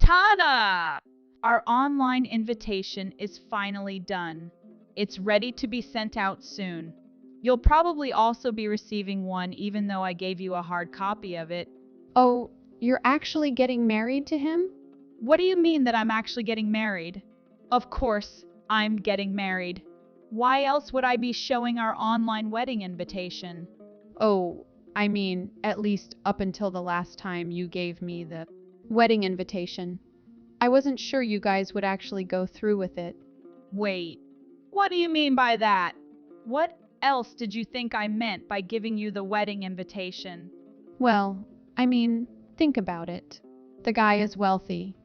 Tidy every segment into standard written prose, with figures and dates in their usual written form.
Ta-da! Our online invitation is finally done. It's ready to be sent out soon. You'll probably also be receiving one even though I gave you a hard copy of it. Oh, you're actually getting married to him? What do you mean that I'm actually getting married? Of course, I'm getting married. Why else would I be showing our online wedding invitation? Oh, I mean, at least up until the last time you gave me the wedding invitation. I wasn't sure you guys would actually go through with it. Wait, what do you mean by that? What else did you think I meant by giving you the wedding invitation? Well, I mean, think about it. The guy is wealthy.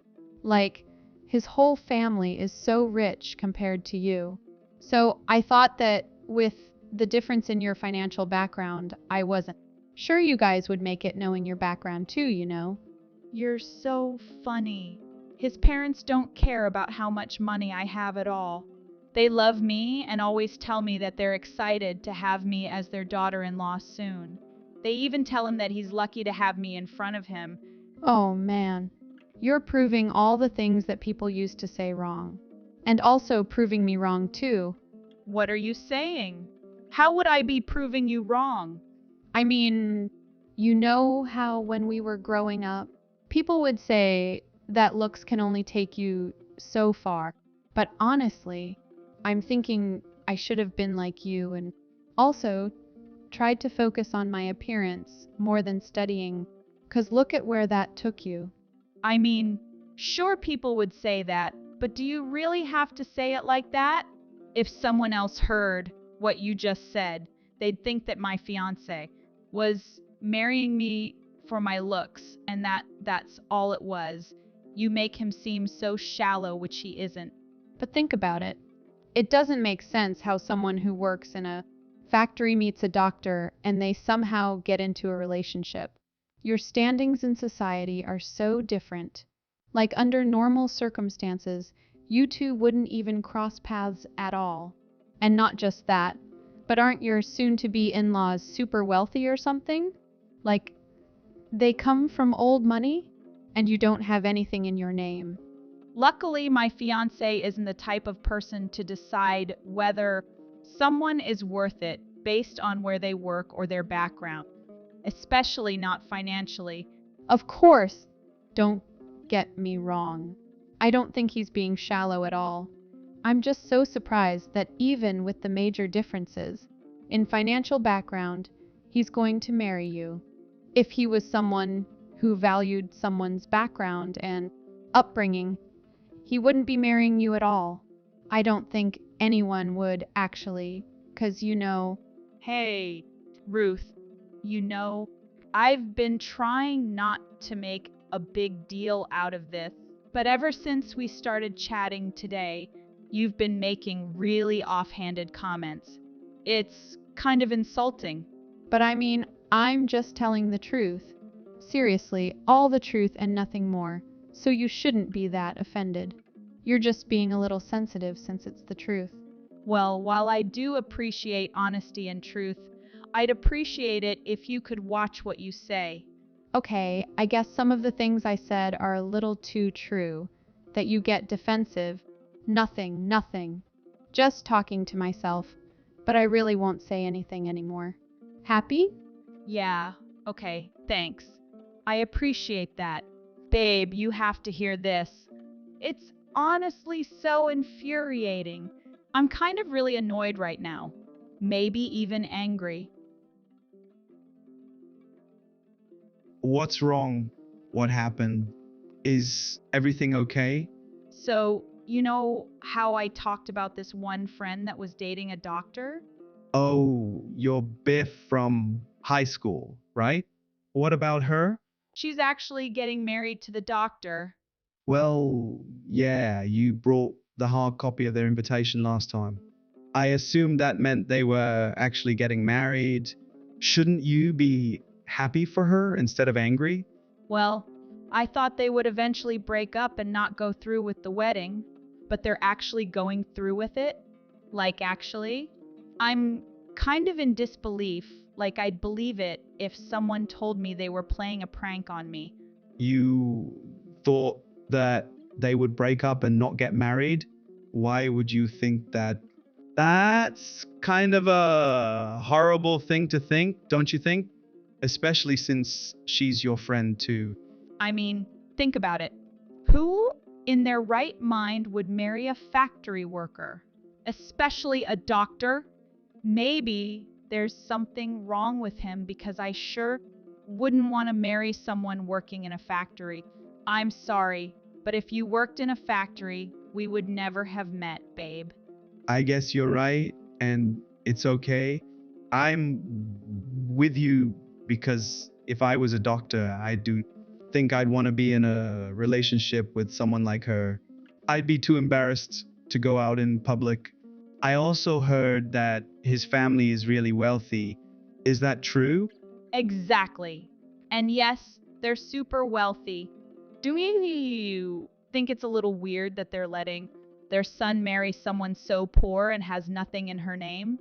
Like, his whole family is so rich compared to you. So I thought that with the difference in your financial background, I wasn't sure you guys would make it knowing your background too, you know? You're so funny. His parents don't care about how much money I have at all. They love me and always tell me that they're excited to have me as their daughter-in-law soon. They even tell him that he's lucky to have me in front of him. Oh man, you're proving all the things that people used to say wrong. And also proving me wrong too. What are you saying? How would I be proving you wrong? I mean, you know how when we were growing up, people would say that looks can only take you so far. But honestly, I'm thinking I should have been like you and also tried to focus on my appearance more than studying, 'cause look at where that took you. I mean, sure people would say that, but do you really have to say it like that? If someone else heard what you just said, they'd think that my fiance was marrying me for my looks and that's all it was. You make him seem so shallow, which he isn't. But think about it. It doesn't make sense how someone who works in a factory meets a doctor and they somehow get into a relationship. Your standings in society are so different. Like under normal circumstances, you two wouldn't even cross paths at all. And not just that, but aren't your soon-to-be in-laws super wealthy or something? Like, they come from old money, and you don't have anything in your name. Luckily, my fiance isn't the type of person to decide whether someone is worth it based on where they work or their background, especially not financially. Of course, don't get me wrong. I don't think he's being shallow at all. I'm just so surprised that even with the major differences in financial background, he's going to marry you. If he was someone who valued someone's background and upbringing, he wouldn't be marrying you at all. I don't think anyone would actually, 'cause you know. Hey, Ruth, you know, I've been trying not to make a big deal out of this, but ever since we started chatting today, you've been making really offhanded comments. It's kind of insulting. But I mean, I'm just telling the truth. Seriously, all the truth and nothing more. So you shouldn't be that offended. You're just being a little sensitive since it's the truth. Well, while I do appreciate honesty and truth, I'd appreciate it if you could watch what you say. Okay, I guess some of the things I said are a little too true. That you get defensive. Nothing. Just talking to myself. But I really won't say anything anymore. Happy? Yeah, okay, thanks. I appreciate that. Babe, you have to hear this. It's honestly so infuriating. I'm kind of really annoyed right now. Maybe even angry. What's wrong? What happened? Is everything okay? So, you know how I talked about this one friend that was dating a doctor? Oh, your Biff from high school, right? What about her? She's actually getting married to the doctor. Well, yeah, you brought the hard copy of their invitation last time. I assumed that meant they were actually getting married. Shouldn't you be happy for her instead of angry? Well, I thought they would eventually break up and not go through with the wedding, but they're actually going through with it. Like, actually, I'm kind of in disbelief. Like, I'd believe it if someone told me they were playing a prank on me. You thought that they would break up and not get married? Why would you think that? That's kind of a horrible thing to think, don't you think? Especially since she's your friend too. I mean, think about it. Who in their right mind would marry a factory worker? Especially a doctor? Maybe there's something wrong with him because I sure wouldn't want to marry someone working in a factory. I'm sorry, but if you worked in a factory, we would never have met, babe. I guess you're right, and it's okay. I'm with you because if I was a doctor, I do think I'd want to be in a relationship with someone like her. I'd be too embarrassed to go out in public. I also heard that his family is really wealthy. Is that true? Exactly. And yes, they're super wealthy. Do you think it's a little weird that they're letting their son marry someone so poor and has nothing in her name?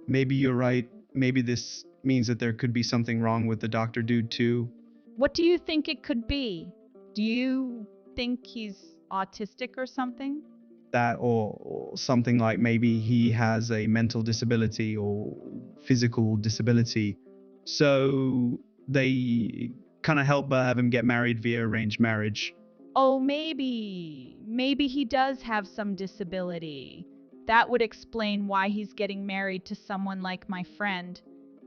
Maybe you're right. Maybe this means that there could be something wrong with the doctor dude too. What do you think it could be? Do you think he's autistic or something? That or something like maybe he has a mental disability or physical disability. So they kind of help have him get married via arranged marriage. Oh, maybe he does have some disability. That would explain why he's getting married to someone like my friend.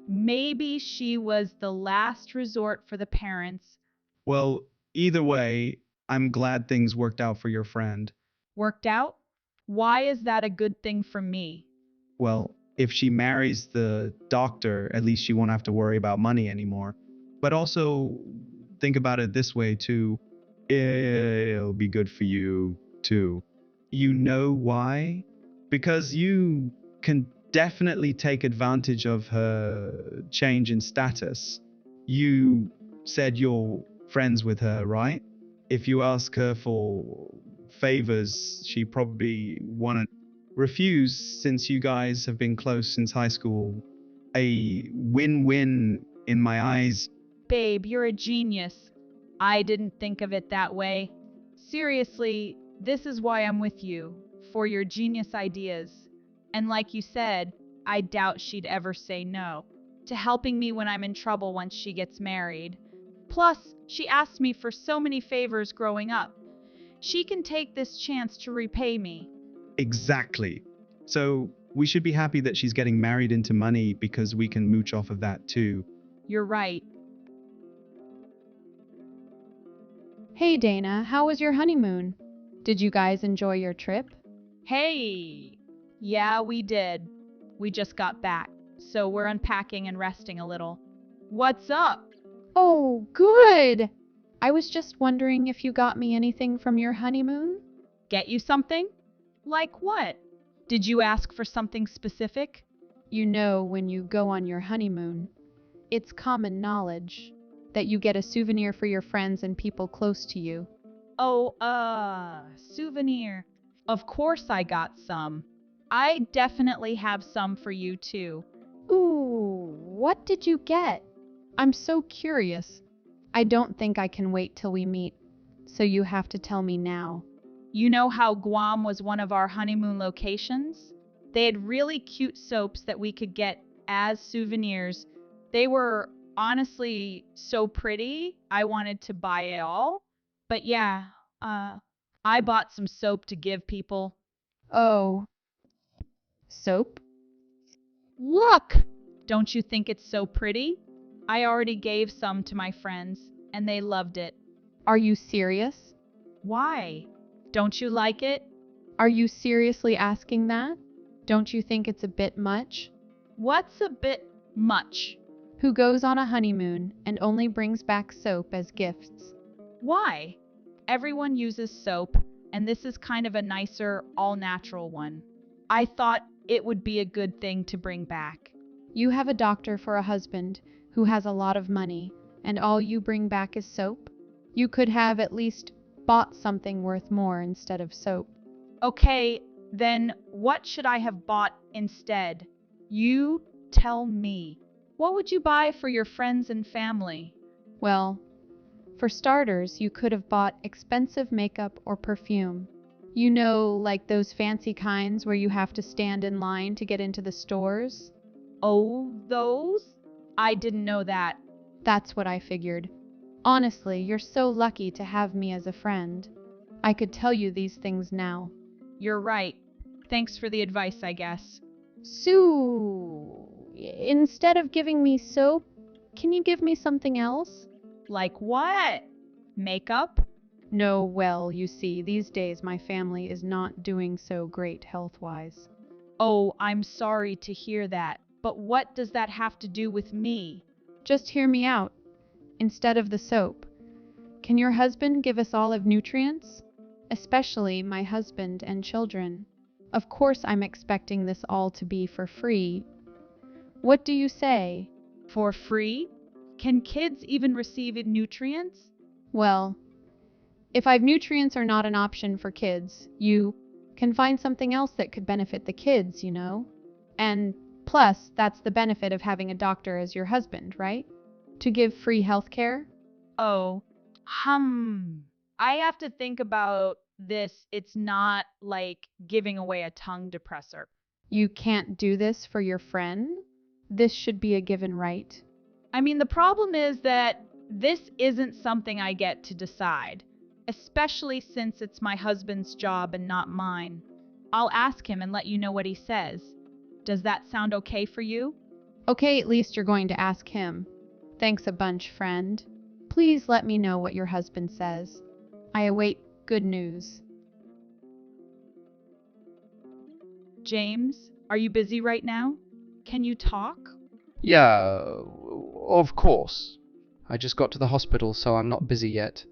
Maybe she was the last resort for the parents. Well, either way, I'm glad things worked out for your friend. Worked out? Why is that a good thing for me? Well, if she marries the doctor, at least she won't have to worry about money anymore. But also, think about it this way too. It'll be good for you too. You know why? Because you can definitely take advantage of her change in status. You said you're friends with her, right? If you ask her for favors, she probably won't refuse since you guys have been close since high school. A win-win in my eyes. Babe, you're a genius. I didn't think of it that way. Seriously, this is why I'm with you, for your genius ideas. And like you said, I doubt she'd ever say no to helping me when I'm in trouble once she gets married. Plus, she asked me for so many favors growing up. She can take this chance to repay me. Exactly. So we should be happy that she's getting married into money because we can mooch off of that too. You're right. Hey Dana, how was your honeymoon? Did you guys enjoy your trip? Hey! Yeah, we did. We just got back, so we're unpacking and resting a little. What's up? Oh, good! I was just wondering if you got me anything from your honeymoon? Get you something? Like what? Did you ask for something specific? You know, when you go on your honeymoon, it's common knowledge that you get a souvenir for your friends and people close to you. Oh, souvenir. Of course I got some. I definitely have some for you too. Ooh, what did you get? I'm so curious. I don't think I can wait till we meet, so you have to tell me now. You know how Guam was one of our honeymoon locations? They had really cute soaps that we could get as souvenirs. They were honestly so pretty, I wanted to buy it all. But yeah, I bought some soap to give people. Oh, soap? Look! Don't you think it's so pretty? I already gave some to my friends, and they loved it. Are you serious? Why? Don't you like it? Are you seriously asking that? Don't you think it's a bit much? What's a bit much? Who goes on a honeymoon and only brings back soap as gifts? Why? Everyone uses soap, and this is kind of a nicer, all-natural one. I thought it would be a good thing to bring back. You have a doctor for a husband who has a lot of money, and all you bring back is soap? You could have at least bought something worth more instead of soap. Okay, then what should I have bought instead? You tell me. What would you buy for your friends and family? Well, For starters, you could have bought expensive makeup or perfume. You know, like those fancy kinds where you have to stand in line to get into the stores? Oh, those? I didn't know that. That's what I figured. Honestly, you're so lucky to have me as a friend. I could tell you these things now. You're right. Thanks for the advice, I guess. Sue, instead of giving me soap, can you give me something else? Like what? Makeup? No, well, you see, these days my family is not doing so great health-wise. Oh, I'm sorry to hear that. But what does that have to do with me? Just hear me out. Instead of the soap, can your husband give us olive nutrients? Especially my husband and children. Of course, I'm expecting this all to be for free. What do you say? For free? Can kids even receive nutrients? Well, if nutrients are not an option for kids, you can find something else that could benefit the kids, you know? And plus, that's the benefit of having a doctor as your husband, right? To give free health care? Oh, I have to think about this. It's not like giving away a tongue depressor. You can't do this for your friend? This should be a given right. I mean, the problem is that this isn't something I get to decide, especially since it's my husband's job and not mine. I'll ask him and let you know what he says. Does that sound okay for you? Okay, at least you're going to ask him. Thanks a bunch, friend. Please let me know what your husband says. I await good news. James, are you busy right now? Can you talk? Yeah, of course. I just got to the hospital, so I'm not busy yet.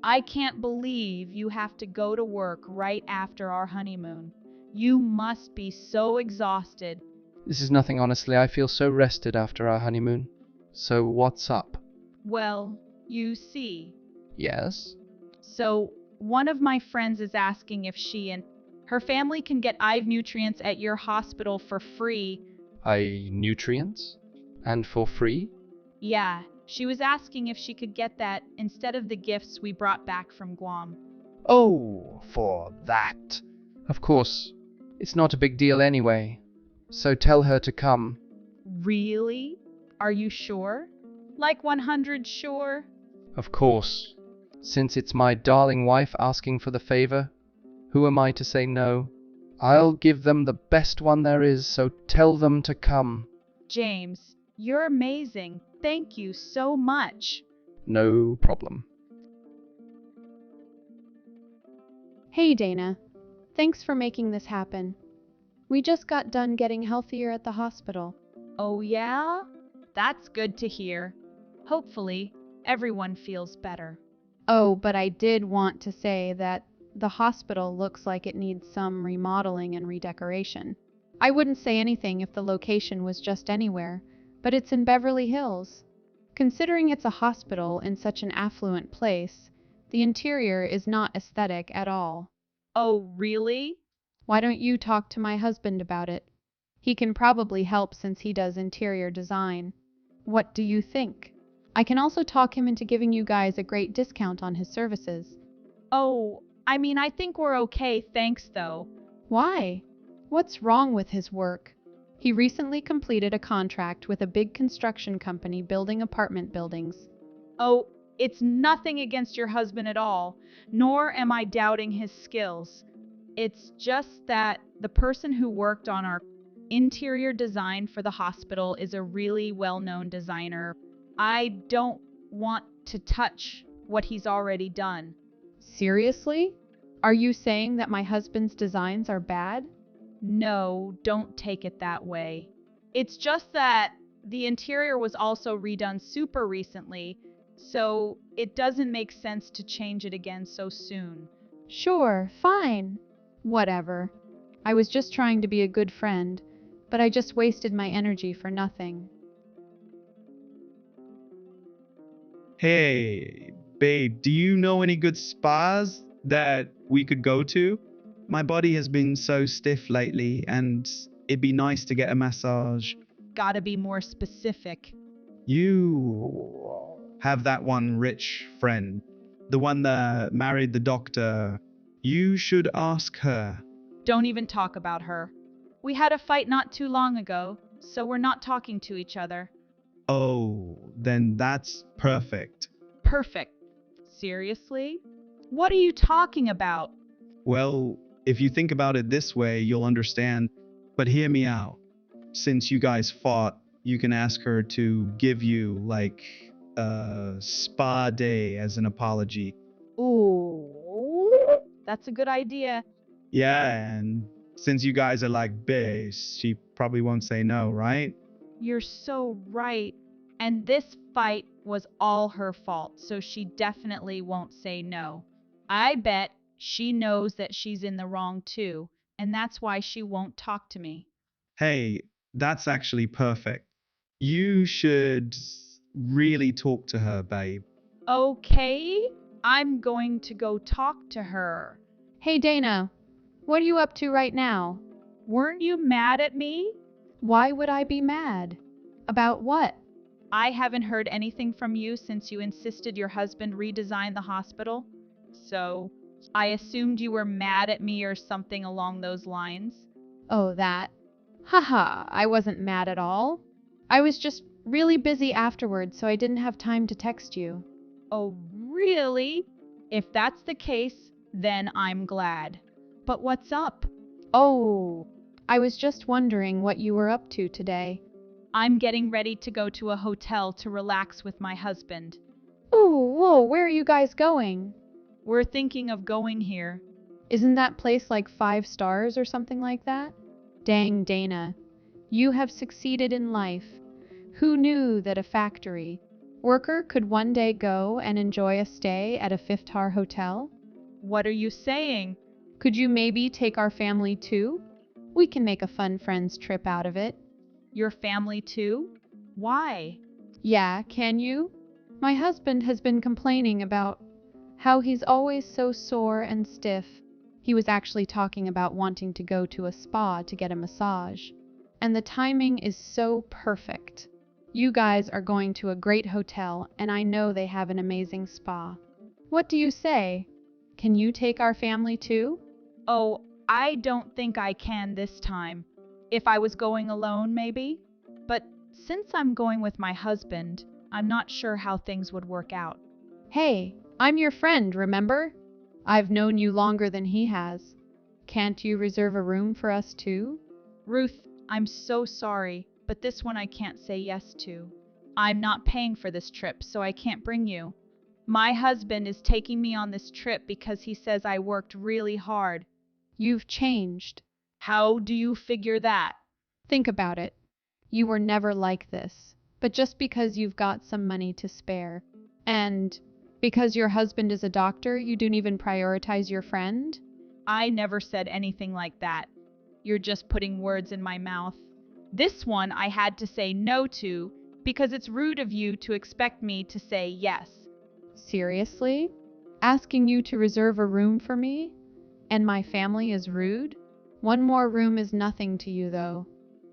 I can't believe you have to go to work right after our honeymoon. You must be so exhausted. This is nothing, honestly. I feel so rested after our honeymoon. So what's up? Well, you see. Yes? So, one of my friends is asking if she and her family can get IV nutrients at your hospital for free. Nutrients? And for free? Yeah, she was asking if she could get that instead of the gifts we brought back from Guam. Oh, for that. Of course. It's not a big deal anyway. So tell her to come. Really? Are you sure? Like 100 sure? Of course. Since it's my darling wife asking for the favor, who am I to say no? I'll give them the best one there is, so tell them to come. James, you're amazing. Thank you so much. No problem. Hey, Dana. Thanks for making this happen. We just got done getting healthier at the hospital. Oh, yeah? That's good to hear. Hopefully, everyone feels better. Oh, but I did want to say that the hospital looks like it needs some remodeling and redecoration. I wouldn't say anything if the location was just anywhere, but it's in Beverly Hills. Considering it's a hospital in such an affluent place, the interior is not aesthetic at all. Oh, really? Why don't you talk to my husband about it? He can probably help since he does interior design. What do you think? I can also talk him into giving you guys a great discount on his services. Oh, I think we're okay, thanks though. Why? What's wrong with his work? He recently completed a contract with a big construction company building apartment buildings. Oh, it's nothing against your husband at all, nor am I doubting his skills. It's just that the person who worked on our interior design for the hospital is a really well-known designer. I don't want to touch what he's already done. Seriously? Are you saying that my husband's designs are bad? No, don't take it that way. It's just that the interior was also redone super recently, so it doesn't make sense to change it again so soon. Sure, fine. Whatever. I was just trying to be a good friend, but I just wasted my energy for nothing. Hey, babe, do you know any good spas that we could go to? My body has been so stiff lately, and it'd be nice to get a massage. Gotta be more specific. have that one rich friend, the one that married the doctor. You should ask her. Don't even talk about her. We had a fight not too long ago, so we're not talking to each other. Oh, then that's perfect. Perfect. Seriously? What are you talking about? Well, if you think about it this way, you'll understand. But hear me out. Since you guys fought, you can ask her to give you, like, a spa day as an apology. Ooh, that's a good idea. Yeah, and since you guys are like baes, she probably won't say no, right? You're so right. And this fight was all her fault, so she definitely won't say no. I bet she knows that she's in the wrong too, and that's why she won't talk to me. Hey, that's actually perfect. You should really talk to her, babe. Okay, I'm going to go talk to her. Hey Dana, what are you up to right now? Weren't you mad at me? Why would I be mad? About what? I haven't heard anything from you since you insisted your husband redesign the hospital. So, I assumed you were mad at me or something along those lines. Oh, that. Haha, I wasn't mad at all. I was just really busy afterwards, so I didn't have time to text you. Oh, really? If that's the case, then I'm glad. But what's up? Oh, I was just wondering what you were up to today. I'm getting ready to go to a hotel to relax with my husband. Oh, whoa, where are you guys going? We're thinking of going here. Isn't that place like 5 stars or something like that? Dang, Dana, you have succeeded in life. Who knew that a factory worker could one day go and enjoy a stay at a 5-star hotel? What are you saying? Could you maybe take our family too? We can make a fun friends trip out of it. Your family too? Why? Yeah, can you? My husband has been complaining about how he's always so sore and stiff. He was actually talking about wanting to go to a spa to get a massage. And the timing is so perfect. You guys are going to a great hotel, and I know they have an amazing spa. What do you say? Can you take our family too? Oh, I don't think I can this time. If I was going alone, maybe. But since I'm going with my husband, I'm not sure how things would work out. Hey, I'm your friend, remember? I've known you longer than he has. Can't you reserve a room for us too? Ruth, I'm so sorry, but this one I can't say yes to. I'm not paying for this trip, so I can't bring you. My husband is taking me on this trip because he says I worked really hard. You've changed. How do you figure that? Think about it. You were never like this, but just because you've got some money to spare, and because your husband is a doctor, you don't even prioritize your friend? I never said anything like that. You're just putting words in my mouth. This one I had to say no to because it's rude of you to expect me to say yes. Seriously? Asking you to reserve a room for me? And my family is rude? One more room is nothing to you, though.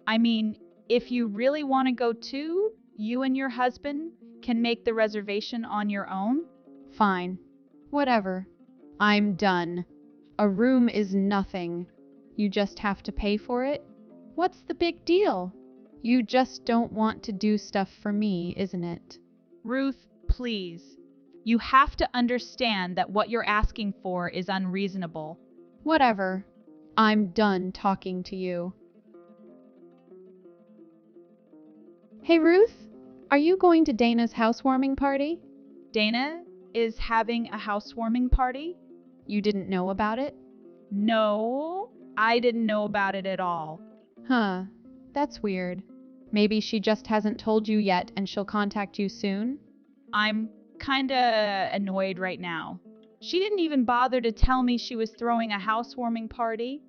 I mean, if you really want to go too, you and your husband can make the reservation on your own. Fine. Whatever. I'm done. A room is nothing. You just have to pay for it? What's the big deal? You just don't want to do stuff for me, isn't it? Ruth, please. You have to understand that what you're asking for is unreasonable. Whatever. I'm done talking to you. Hey Ruth, are you going to Dana's housewarming party? Dana is having a housewarming party? You didn't know about it? No, I didn't know about it at all. Huh, that's weird. Maybe she just hasn't told you yet and she'll contact you soon? I'm kinda annoyed right now. She didn't even bother to tell me she was throwing a housewarming party.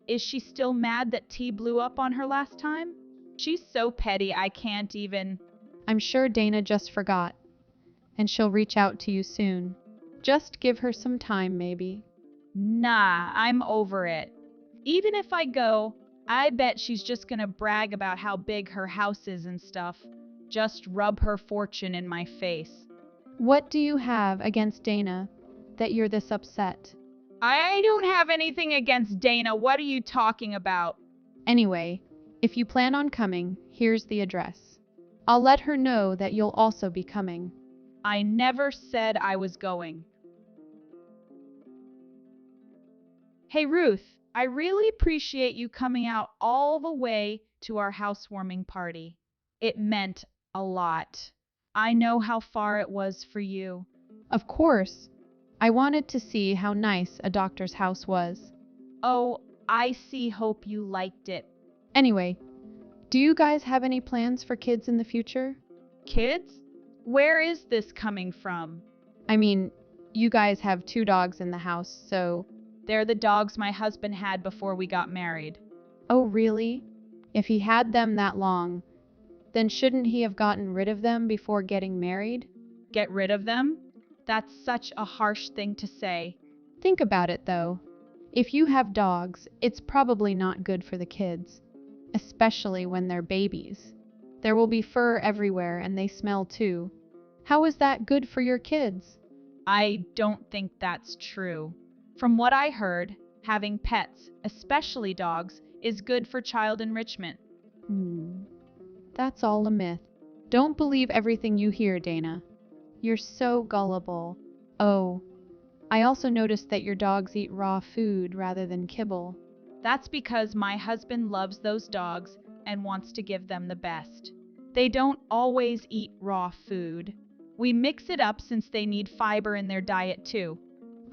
Is she still mad that tea blew up on her last time? She's so petty I can't even... I'm sure Dana just forgot, and she'll reach out to you soon. Just give her some time, maybe. Nah, I'm over it. Even if I go, I bet she's just gonna brag about how big her house is and stuff. Just rub her fortune in my face. What do you have against Dana that you're this upset? I don't have anything against Dana. What are you talking about? Anyway, if you plan on coming, here's the address. I'll let her know that you'll also be coming. I never said I was going. Hey Ruth, I really appreciate you coming out all the way to our housewarming party. It meant a lot. I know how far it was for you. Of course, I wanted to see how nice a doctor's house was. Oh, I hope you liked it. Anyway, do you guys have any plans for kids in the future? Kids? Where is this coming from? I mean, you guys have 2 dogs in the house, so... They're the dogs my husband had before we got married. Oh, really? If he had them that long, then shouldn't he have gotten rid of them before getting married? Get rid of them? That's such a harsh thing to say. Think about it, though. If you have dogs, it's probably not good for the kids, especially when they're babies. There will be fur everywhere and they smell too. How is that good for your kids? I don't think that's true. From what I heard, having pets, especially dogs, is good for child enrichment. That's all a myth. Don't believe everything you hear, Dana. You're so gullible. Oh, I also noticed that your dogs eat raw food rather than kibble. That's because my husband loves those dogs and wants to give them the best. They don't always eat raw food. We mix it up since they need fiber in their diet too.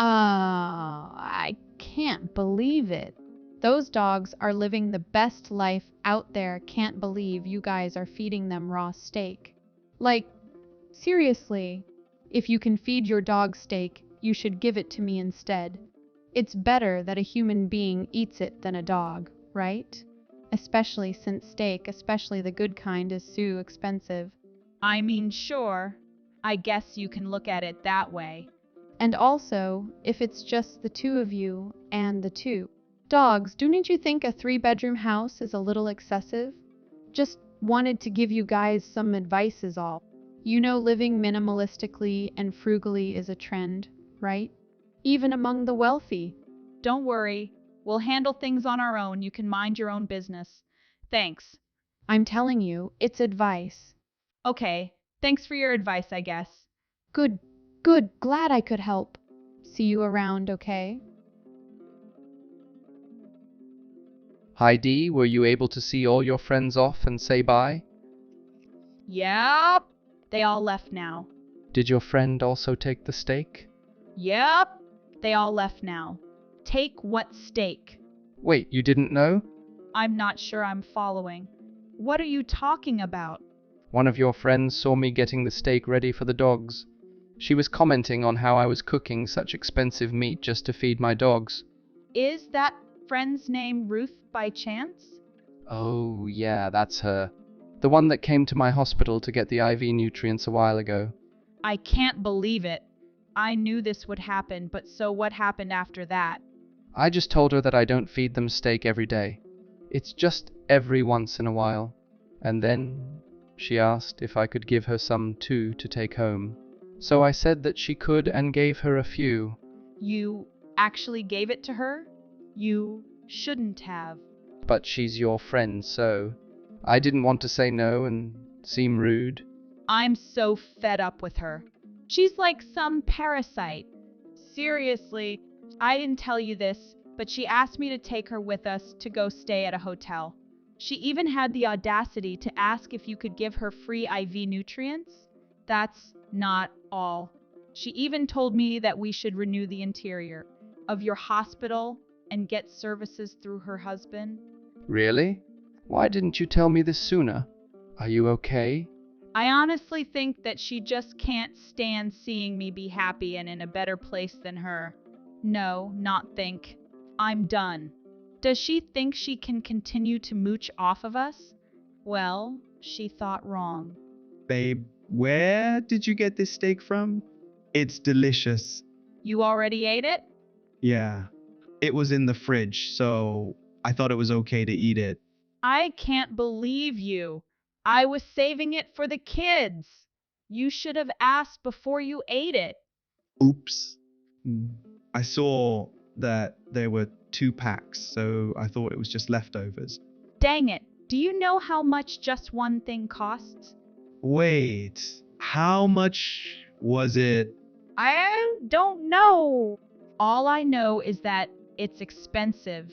I can't believe it. Those dogs are living the best life out there. Can't believe you guys are feeding them raw steak. Like, seriously, if you can feed your dog steak, you should give it to me instead. It's better that a human being eats it than a dog, right? Especially since steak, especially the good kind, is so expensive. I mean, sure. I guess you can look at it that way. And also, if it's just the 2 of you and the 2 dogs, don't you think a 3-bedroom house is a little excessive? Just wanted to give you guys some advice is all. You know, living minimalistically and frugally is a trend, right? Even among the wealthy. Don't worry. We'll handle things on our own. You can mind your own business. Thanks. I'm telling you, it's advice. Okay. Thanks for your advice, I guess. Good. Glad I could help. See you around, okay? Heidi, were you able to see all your friends off and say bye? Yep. They all left now. Did your friend also take the steak? Yep. They all left now. Take what steak? Wait, you didn't know? I'm not sure I'm following. What are you talking about? One of your friends saw me getting the steak ready for the dogs. She was commenting on how I was cooking such expensive meat just to feed my dogs. Is that friend's name Ruth by chance? Oh, yeah, that's her. The one that came to my hospital to get the IV nutrients a while ago. I can't believe it. I knew this would happen, but so what happened after that? I just told her that I don't feed them steak every day. It's just every once in a while. And then she asked if I could give her some too to take home. So I said that she could and gave her a few. You actually gave it to her? You shouldn't have. But she's your friend, so I didn't want to say no and seem rude. I'm so fed up with her. She's like some parasite. Seriously, I didn't tell you this, but she asked me to take her with us to go stay at a hotel. She even had the audacity to ask if you could give her free IV nutrients. That's not all. She even told me that we should renew the interior of your hospital and get services through her husband. Really? Why didn't you tell me this sooner? Are you okay? I honestly think that she just can't stand seeing me be happy and in a better place than her. No, not think. I'm done. Does she think she can continue to mooch off of us? Well, she thought wrong. Babe, where did you get this steak from? It's delicious. You already ate it? Yeah. It was in the fridge, so I thought it was okay to eat it. I can't believe you. I was saving it for the kids. You should have asked before you ate it. Oops. I saw that there were 2 packs, so I thought it was just leftovers. Dang it. Do you know how much just one thing costs? Wait, how much was it? I don't know. All I know is that it's expensive.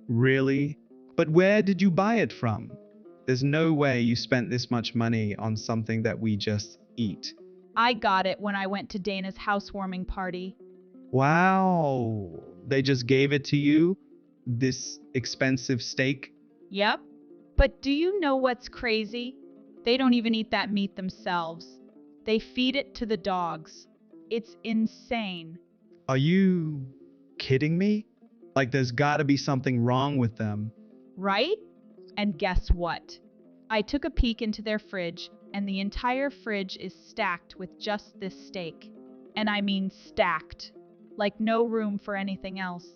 Really? But where did you buy it from? There's no way you spent this much money on something that we just eat. I got it when I went to Dana's housewarming party. Wow, they just gave it to you? This expensive steak? Yep. But do you know what's crazy? They don't even eat that meat themselves. They feed it to the dogs. It's insane. Are you kidding me? Like there's gotta be something wrong with them. Right? And guess what? I took a peek into their fridge, and the entire fridge is stacked with just this steak. And I mean stacked. Like no room for anything else.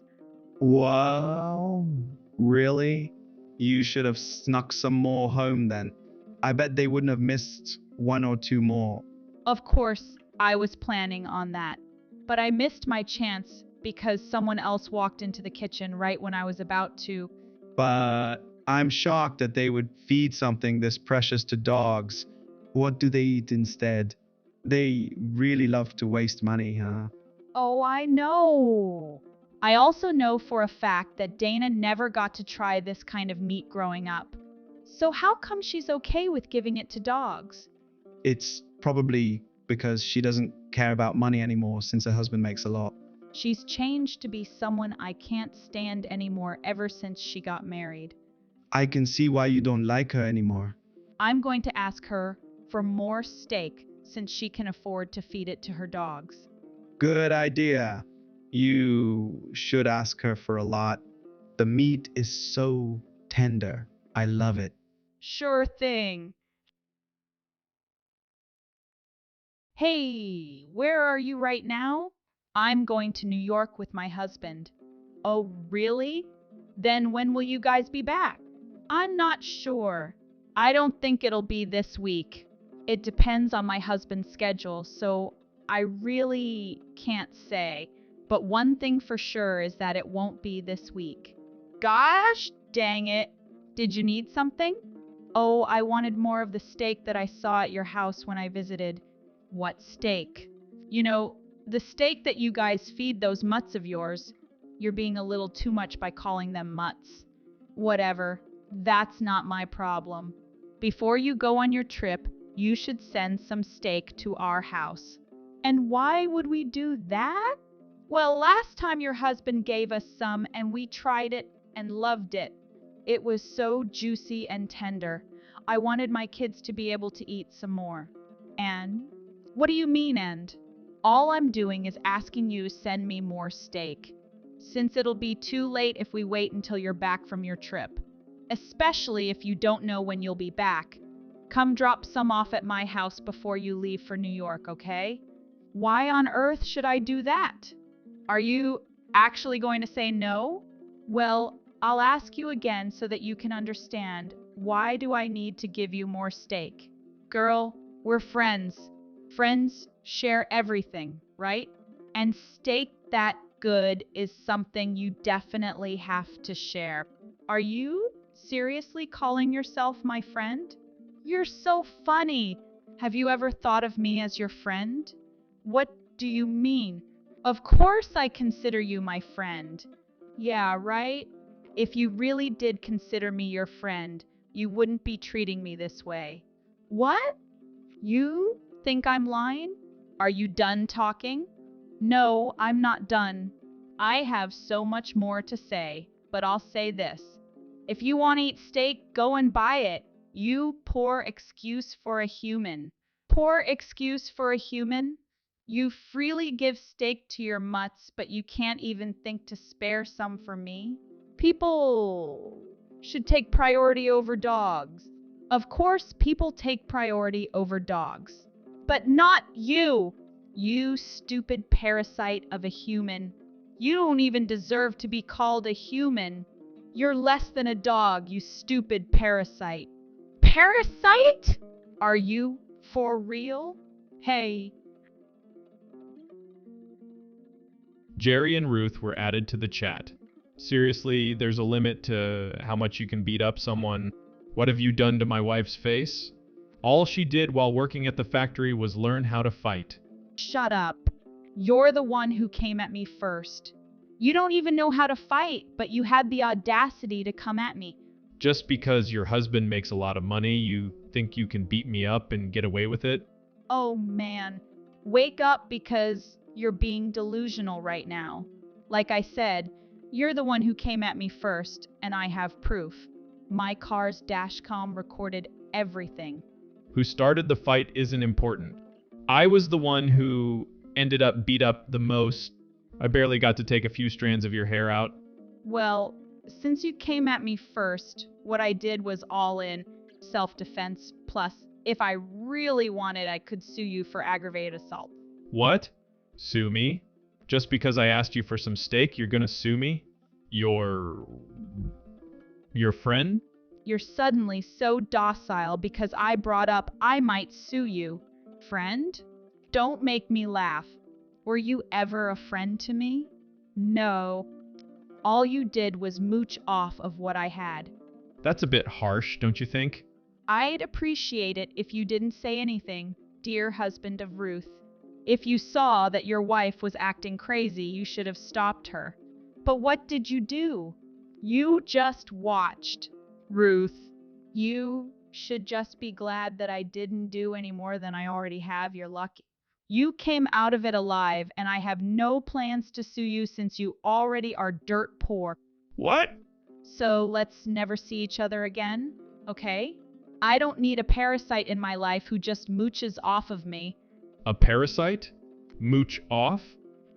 Wow, really? You should have snuck some more home then. I bet they wouldn't have missed 1 or 2 more. Of course, I was planning on that. But I missed my chance because someone else walked into the kitchen right when I was about to. But I'm shocked that they would feed something this precious to dogs. What do they eat instead? They really love to waste money, huh? Oh, I know. I also know for a fact that Dana never got to try this kind of meat growing up. So how come she's okay with giving it to dogs? It's probably because she doesn't care about money anymore since her husband makes a lot. She's changed to be someone I can't stand anymore ever since she got married. I can see why you don't like her anymore. I'm going to ask her for more steak since she can afford to feed it to her dogs. Good idea. You should ask her for a lot. The meat is so tender. I love it. Sure thing. Hey, where are you right now? I'm going to New York with my husband. Oh, really? Then when will you guys be back? I'm not sure. I don't think it'll be this week. It depends on my husband's schedule, so I really can't say. But one thing for sure is that it won't be this week. Gosh, dang it. Did you need something? Oh, I wanted more of the steak that I saw at your house when I visited. What steak? You know, the steak that you guys feed those mutts of yours. You're being a little too much by calling them mutts. Whatever. That's not my problem. Before you go on your trip, you should send some steak to our house. And why would we do that? Well, last time your husband gave us some and we tried it and loved it. It was so juicy and tender. I wanted my kids to be able to eat some more. And? What do you mean, and? All I'm doing is asking you to send me more steak, since it'll be too late if we wait until you're back from your trip. Especially if you don't know when you'll be back. Come drop some off at my house before you leave for New York, okay? Why on earth should I do that? Are you actually going to say no? Well, I'll ask you again so that you can understand. Why do I need to give you more steak? Girl, we're friends. Friends share everything, right? And steak that good is something you definitely have to share. Are you seriously calling yourself my friend? You're so funny. Have you ever thought of me as your friend? What do you mean? Of course I consider you my friend. Yeah, right? If you really did consider me your friend, you wouldn't be treating me this way. What? You think I'm lying? Are you done talking? No, I'm not done. I have so much more to say, but I'll say this. If you want to eat steak, go and buy it. You poor excuse for a human. Poor excuse for a human? You freely give steak to your mutts, but you can't even think to spare some for me? People should take priority over dogs. Of course, people take priority over dogs. But not you! You stupid parasite of a human. You don't even deserve to be called a human. You're less than a dog, you stupid parasite. Parasite? Are you for real? Hey, Jerry and Ruth were added to the chat. Seriously, there's a limit to how much you can beat up someone. What have you done to my wife's face? All she did while working at the factory was learn how to fight. shut up. You're the one who came at me first. You don't even know how to fight, but you had the audacity to come at me. Just because your husband makes a lot of money, you think you can beat me up and get away with it? Oh man, wake up because you're being delusional right now. Like I said, you're the one who came at me first, and I have proof. My car's dashcam recorded everything. Who started the fight isn't important. I was the one who ended up beat up the most. I barely got to take a few strands of your hair out. Well, since you came at me first, what I did was all in self-defense. Plus, if I really wanted, I could sue you for aggravated assault. What? Sue me? Just because I asked you for some steak, you're gonna sue me? Your friend? You're suddenly so docile because I brought up I might sue you. Friend? Don't make me laugh. Were you ever a friend to me? No. All you did was mooch off of what I had. That's a bit harsh, don't you think? I'd appreciate it if you didn't say anything, dear husband of Ruth. If you saw that your wife was acting crazy, you should have stopped her. But what did you do? You just watched. Ruth, you should just be glad that I didn't do any more than I already have. You're lucky. You came out of it alive, and I have no plans to sue you since you already are dirt poor. What? So let's never see each other again, okay? I don't need a parasite in my life who just mooches off of me. A parasite? Mooch off?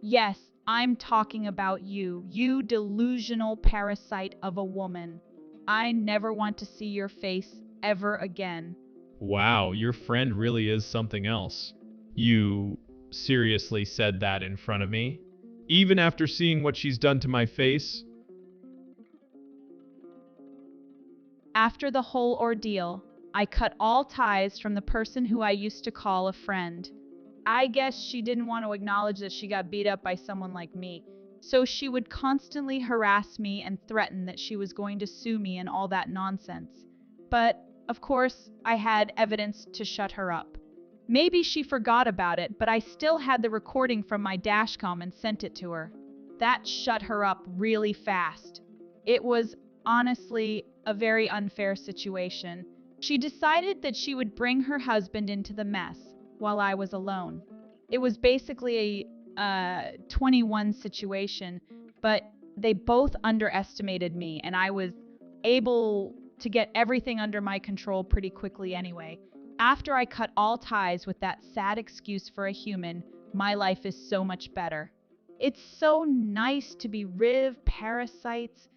Yes, I'm talking about you, you delusional parasite of a woman. I never want to see your face ever again. Wow, your friend really is something else. You seriously said that in front of me? Even after seeing what she's done to my face? After the whole ordeal, I cut all ties from the person who I used to call a friend. I guess she didn't want to acknowledge that she got beat up by someone like me, so she would constantly harass me and threaten that she was going to sue me and all that nonsense. But, of course, I had evidence to shut her up. Maybe she forgot about it, but I still had the recording from my dashcam and sent it to her. That shut her up really fast. It was, honestly, a very unfair situation. She decided that she would bring her husband into the mess while I was alone. It was basically a 21 situation, but they both underestimated me, and I was able to get everything under my control pretty quickly anyway. After I cut all ties with that sad excuse for a human, my life is so much better. It's so nice to be rid of parasites,